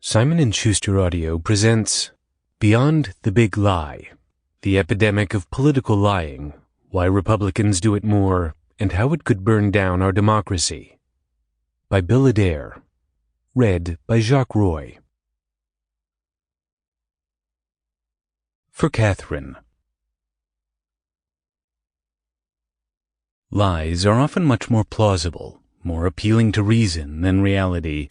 Simon & Schuster Audio presents Beyond the Big Lie, The Epidemic of Political Lying, Why Republicans Do It More, and How It Could Burn Down Our Democracy, by Bill Adair. Read by Jacques Roy. For Catherine. Lies are often much more plausible, more appealing to reason than reality,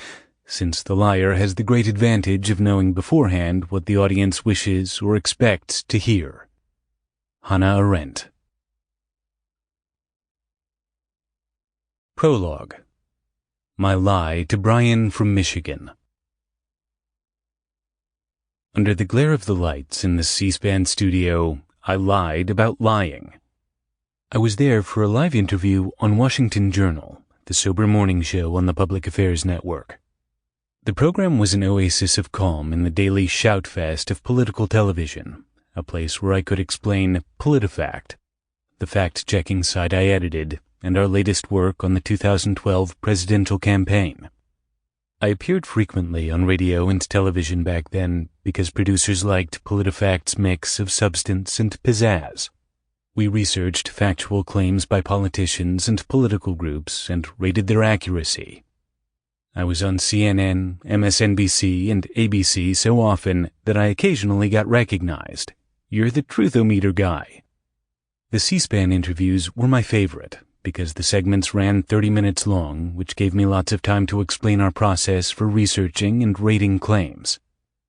since the liar has the great advantage of knowing beforehand what the audience wishes or expects to hear. Hannah Arendt. Prologue. My Lie to Brian from Michigan. Under the glare of the lights in the C-SPAN studio, I lied about lying. I was there for a live interview on Washington Journal, the sober morning show on the Public Affairs Network. The program was an oasis of calm in the daily shout-fest of political television, a place where I could explain Politifact, the fact-checking site I edited, and our latest work on the 2012 presidential campaign. I appeared frequently on radio and television back then because producers liked Politifact's mix of substance and pizzazz. We researched factual claims by politicians and political groups and rated their accuracy. I was on CNN, MSNBC, and ABC so often that I occasionally got recognized. You're the Truthometer guy. The C-SPAN interviews were my favorite because the segments ran 30 minutes long, which gave me lots of time to explain our process for researching and rating claims.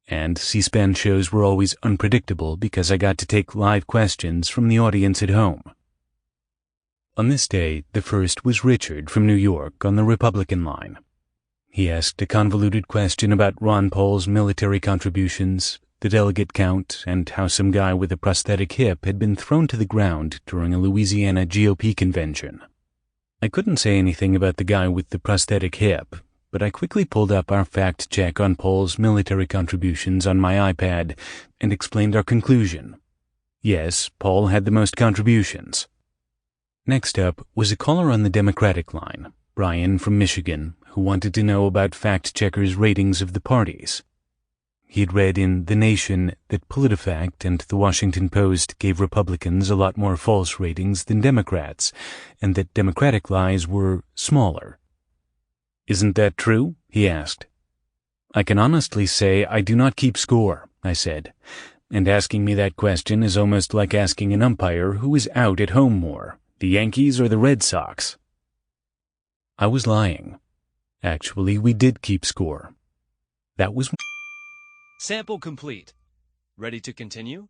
And C-SPAN shows were always unpredictable because I got to take live questions from the audience at home. On this day, the first was Richard from New York on the Republican line. He asked a convoluted question about Ron Paul's military contributions, the delegate count, and how some guy with a prosthetic hip had been thrown to the ground during a Louisiana GOP convention. I couldn't say anything about the guy with the prosthetic hip, but I quickly pulled up our fact check on Paul's military contributions on my iPad and explained our conclusion. Yes, Paul had the most contributions. Next up was a caller on the Democratic line, Brian from Michigan, who wanted to know about fact-checkers' ratings of the parties. He had read in The Nation that Politifact and The Washington Post gave Republicans a lot more false ratings than Democrats, and that Democratic lies were smaller. Isn't that true? He asked. I can honestly say I do not keep score, I said, and asking me that question is almost like asking an umpire who is out at home more, the Yankees or the Red Sox. I was lying. Actually, we did keep score. That was... Sample complete. Ready to continue?